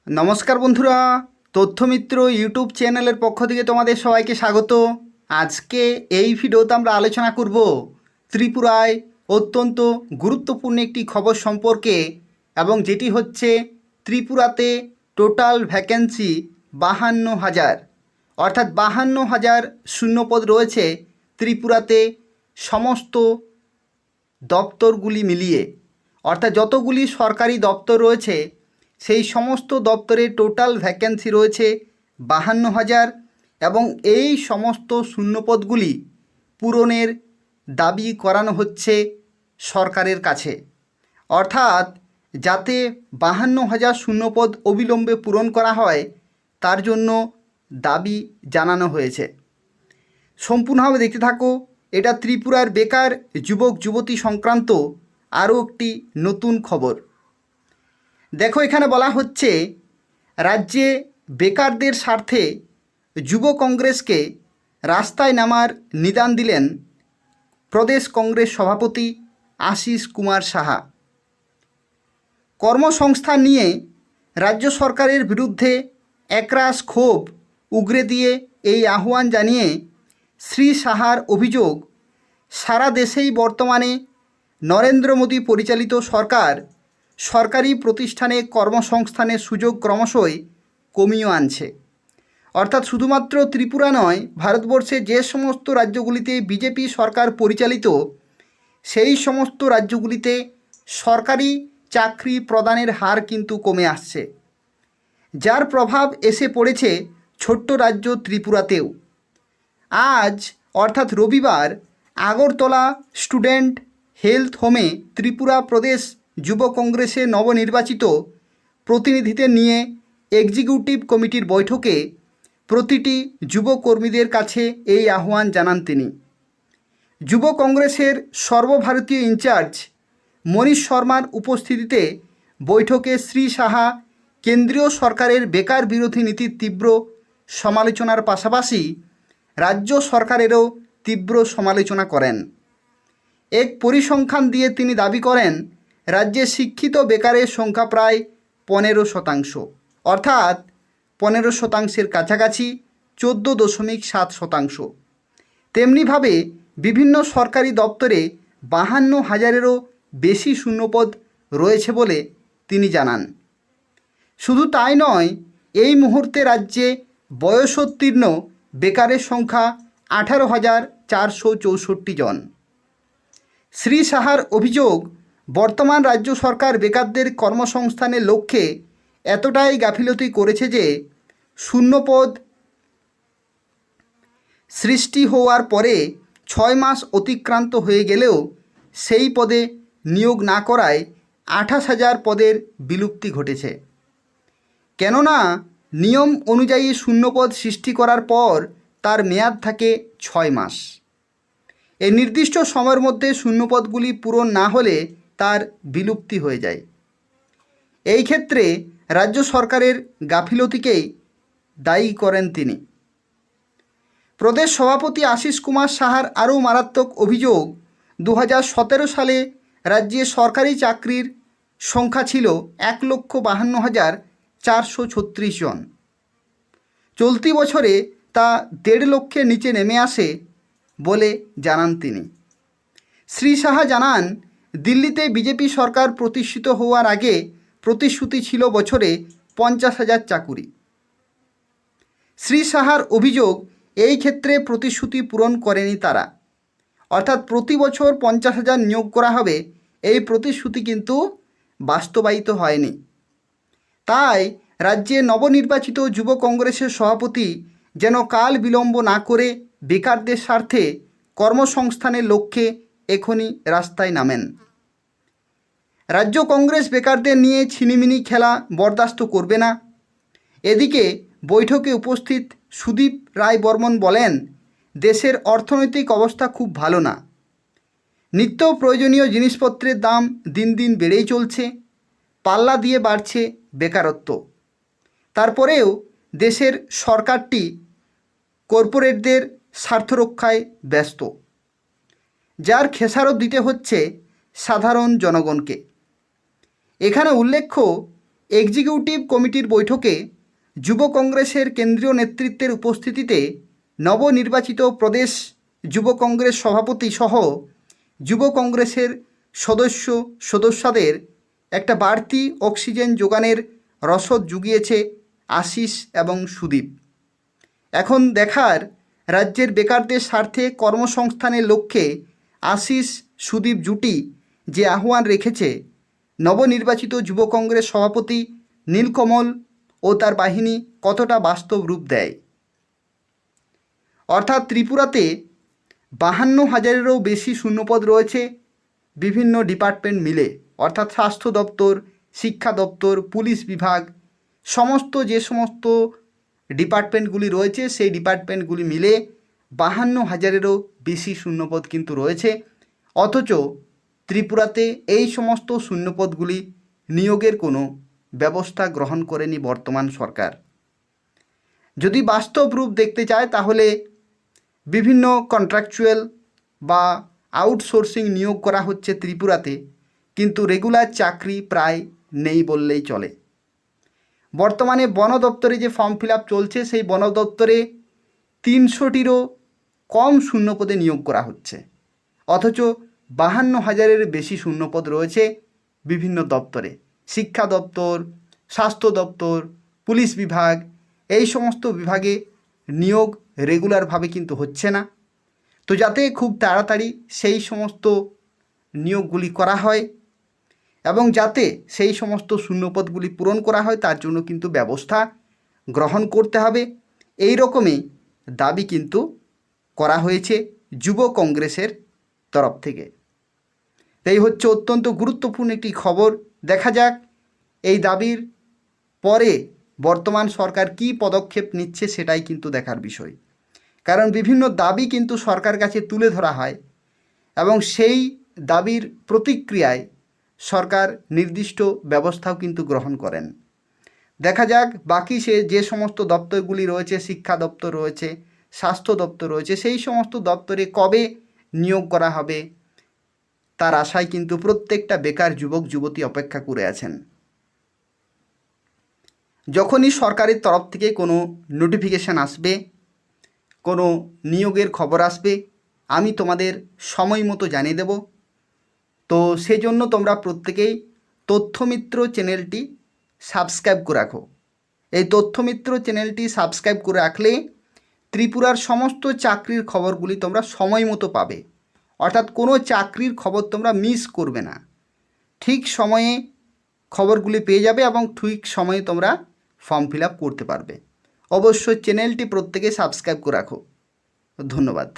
নমস্কার বন্ধুরা, তথ্যমিত্র ইউটিউব চ্যানেলের পক্ষ থেকে তোমাদের সবাইকে স্বাগত। আজকে এই ভিডিওতে আমরা আলোচনা করব ত্রিপুরায় অত্যন্ত গুরুত্বপূর্ণ একটি খবর সম্পর্কে, এবং যেটি হচ্ছে ত্রিপুরাতে টোটাল ভ্যাকেন্সি 52,000, অর্থাৎ 52,000 শূন্যপদ রয়েছে ত্রিপুরাতে সমস্ত দপ্তরগুলি মিলিয়ে। অর্থাৎ যতগুলি সরকারি দপ্তর রয়েছে সেই সমস্ত দপ্তরে টোটাল ভ্যাকেন্সি রয়েছে 52,000, এবং এই সমস্ত শূন্যপদগুলি পূরণের দাবি করানো হচ্ছে সরকারের কাছে। অর্থাৎ যাতে 52,000 শূন্যপদ অবিলম্বে পূরণ করা হয় তার জন্য দাবি জানানো হয়েছে। সম্পূর্ণভাবে দেখতে থাকো। এটা ত্রিপুরার বেকার যুবক যুবতী সংক্রান্ত আরও একটি নতুন খবর। দেখো, এখানে বলা হচ্ছে রাজ্যে বেকারদের স্বার্থে যুব কংগ্রেসকে রাস্তায় নামার নিদান দিলেন প্রদেশ কংগ্রেস সভাপতি আশিস কুমার সাহা। কর্মসংস্থান নিয়ে রাজ্য সরকারের বিরুদ্ধে একরাশ ক্ষোভ উগরে দিয়ে এই আহ্বান জানিয়ে শ্রী সাহার অভিযোগ, সারা দেশেই বর্তমানে নরেন্দ্র মোদী পরিচালিত সরকার সরকারি প্রতিষ্ঠানে কর্মসংস্থানের সুযোগ ক্রমশই কমিয়ে আনছে। অর্থাৎ শুধুমাত্র ত্রিপুরা নয়, ভারতবর্ষে যে সমস্ত রাজ্যগুলিতে বিজেপি সরকার পরিচালিত সেই সমস্ত রাজ্যগুলিতে সরকারি চাকরি প্রদানের হার কিন্তু কমে আসছে, যার প্রভাব এসে পড়েছে ছোট্ট রাজ্য ত্রিপুরাতেও। আজ অর্থাৎ রবিবার আগরতলা স্টুডেন্ট হেলথ হোমে ত্রিপুরা প্রদেশ যুব কংগ্রেসের নবনির্বাচিত প্রতিনিধিদের নিয়ে এক্সিকিউটিভ কমিটির বৈঠকে প্রতিটি যুব কর্মীদের কাছে এই আহ্বান জানান তিনি। যুব কংগ্রেসের সর্বভারতীয় ইনচার্জ মনীষ শর্মার উপস্থিতিতে বৈঠকে শ্রী সাহা কেন্দ্রীয় সরকারের বেকার বিরোধী নীতির তীব্র সমালোচনার পাশাপাশি রাজ্য সরকারেরও তীব্র সমালোচনা করেন। এক পরিসংখ্যান দিয়ে তিনি দাবি করেন রাজ্যে শিক্ষিত বেকারের সংখ্যা প্রায় 15%, অর্থাৎ 15%-এর কাছাকাছি, 14.7%। তেমনিভাবে বিভিন্ন সরকারি দপ্তরে 52,000-এরও বেশি শূন্যপদ রয়েছে বলে তিনি জানান। শুধু তাই নয়, এই মুহূর্তে রাজ্যে বয়সোত্তীর্ণ বেকারের সংখ্যা 18,464 জন। শ্রী সাহার অভিযোগ, বর্তমান রাজ্য সরকার বেকারদের কর্মসংস্থানের লক্ষ্যে এতটাই গাফিলতি করেছে যে শূন্যপদ সৃষ্টি হওয়ার পরে 6 মাস অতিক্রান্ত হয়ে গেলেও সেই পদে নিয়োগ না করায় 28,000 পদের বিলুপ্তি ঘটেছে। কেননা নিয়ম অনুযায়ী শূন্যপদ সৃষ্টি করার পর তার মেয়াদ থাকে 6 মাস। এই নির্দিষ্ট সময়ের মধ্যে শূন্যপদগুলি পূরণ না হলে তার বিলুপ্তি হয়ে যায়। এই ক্ষেত্রে রাজ্য সরকারের গাফিলতিকেই দায়ী করেন তিনি। প্রদেশ সভাপতি আশিস কুমার সাহার আরও মারাত্মক অভিযোগ, 2017 সালে রাজ্যে সরকারি চাকরির সংখ্যা ছিল 1,52,436 জন। চলতি বছরে তা 1.5 লক্ষের নিচে নেমে আসে বলে জানান তিনি। শ্রী সাহা জানান, দিল্লিতে বিজেপি সরকার প্রতিষ্ঠিত হওয়ার আগে প্রতিশ্রুতি ছিল বছরে 50,000 চাকুরি। শ্রী সাহার অভিযোগ, এই ক্ষেত্রে প্রতিশ্রুতি পূরণ করেনি তারা। অর্থাৎ প্রতি বছর 50,000 নিয়োগ করা হবে, এই প্রতিশ্রুতি কিন্তু বাস্তবায়িত হয়নি। তাই রাজ্যে নবনির্বাচিত যুব কংগ্রেসের সভাপতি যেন কাল বিলম্ব না করে বেকারদের স্বার্থে কর্মসংস্থানের লক্ষ্যে এখনই রাস্তায় নামেন। রাজ্য কংগ্রেস বেকারদের নিয়ে ছিনিমিনি খেলা বরদাস্ত করবে না। এদিকে বৈঠকে উপস্থিত সুদীপ রায় বর্মন বলেন, দেশের অর্থনৈতিক অবস্থা খুব ভালো না। নিত্য প্রয়োজনীয় জিনিসপত্রের দাম দিন দিন বেড়েই চলছে, পাল্লা দিয়ে বাড়ছে বেকারত্ব। তারপরেও দেশের সরকারটি কর্পোরেটদের স্বার্থরক্ষায় ব্যস্ত, যার খেসারত দিতে হচ্ছে সাধারণ জনগণকে। এখানে উল্লেখ্য, এক্সিকিউটিভ কমিটির বৈঠকে যুব কংগ্রেসের কেন্দ্রীয় নেতৃত্বের উপস্থিতিতে নবনির্বাচিত প্রদেশ যুব কংগ্রেস সভাপতি সহ যুব কংগ্রেসের সদস্যদের একটা বাড়তি অক্সিজেন যোগানের রসদ জুগিয়েছে আশিস এবং সুদীপ। এখন দেখার রাজ্যের বেকারদের স্বার্থে কর্মসংস্থানের লক্ষ্যে আশিস সুদীপ জুটি যে আহ্বান রেখেছে, নবনির্বাচিত যুব কংগ্রেস সভাপতি নীলকমল ও তার বাহিনী কতটা বাস্তব রূপ দেয়। অর্থাৎ ত্রিপুরাতে 52,000-এরও বেশি শূন্যপদ রয়েছে বিভিন্ন ডিপার্টমেন্ট মিলে, অর্থাৎ স্বাস্থ্য দপ্তর, শিক্ষা দপ্তর, পুলিশ বিভাগ, যে সমস্ত ডিপার্টমেন্টগুলি রয়েছে সেই ডিপার্টমেন্টগুলি মিলে 52,000-এরও বেশি শূন্যপদ কিন্তু রয়েছে। অথচ ত্রিপুরাতে এই সমস্ত শূন্যপদগুলি নিয়োগের কোনো ব্যবস্থা গ্রহণ করেনি বর্তমান সরকার। যদি বাস্তব রূপ দেখতে চায় তাহলে বিভিন্ন কন্ট্রাকচুয়াল বা আউটসোর্সিং নিয়োগ করা হচ্ছে ত্রিপুরাতে, কিন্তু রেগুলার চাকরি প্রায় নেই বললেই চলে। বর্তমানে বন দপ্তরে যে ফর্ম ফিল আপ চলছে, সেই বন দপ্তরে 300টিরও কম শূন্যপদে নিয়োগ করা হচ্ছে, অথচ 52,000-এর বেশি শূন্যপদ রয়েছে বিভিন্ন দপ্তরে, শিক্ষা দপ্তর, স্বাস্থ্য দপ্তর, পুলিশ বিভাগ, এই সমস্ত বিভাগে নিয়োগ রেগুলারভাবে কিন্তু হচ্ছে না। তো যাতে খুব তাড়াতাড়ি সেই সমস্ত নিয়োগগুলি করা হয় এবং যাতে সেই সমস্ত শূন্যপদগুলি পূরণ করা হয়, তার জন্য কিন্তু ব্যবস্থা গ্রহণ করতে হবে। এই রকমই দাবি কিন্তু করা হয়েছে যুব কংগ্রেসের তরফ থেকে। এই হচ্ছে অত্যন্ত গুরুত্বপূর্ণ একটি খবর। দেখা যাক এই দাবির পরে বর্তমান সরকার কী পদক্ষেপ নিচ্ছে, সেটাই কিন্তু দেখার বিষয়। কারণ বিভিন্ন দাবি কিন্তু সরকার কাছে তুলে ধরা হয় এবং সেই দাবির প্রতিক্রিয়ায় সরকার নির্দিষ্ট ব্যবস্থাও কিন্তু গ্রহণ করেন। দেখা যাক বাকি যে সমস্ত দপ্তরগুলি রয়েছে, শিক্ষা দপ্তর রয়েছে, স্বাস্থ্য দপ্তর রয়েছে, সেই সমস্ত দপ্তরে কবে নিয়োগ করা হবে, তার আশায় কিন্তু প্রত্যেকটা বেকার যুবক যুবতী অপেক্ষা করে আছেন। যখনই সরকারের তরফ থেকে কোনো নোটিফিকেশান আসবে, কোনো নিয়োগের খবর আসবে, আমি তোমাদের সময় মতো জানিয়ে দেব। তো সেজন্য তোমরা প্রত্যেকেই তথ্যমিত্র চ্যানেলটি সাবস্ক্রাইব করে রাখো। এই তথ্যমিত্র চ্যানেলটি সাবস্ক্রাইব করে রাখলে ত্রিপুরার সমস্ত চাকরির খবরগুলি তোমরা সময় মতো পাবে। অর্থাৎ কোনো চাকরির খবর তোমরা মিস করবে না, ঠিক সময়ে খবরগুলি পেয়ে যাবে এবং ঠিক সময়ে তোমরা ফর্ম ফিল আপ করতে পারবে। অবশ্যই চ্যানেলটি প্রত্যেকে সাবস্ক্রাইব করে রাখো। ধন্যবাদ।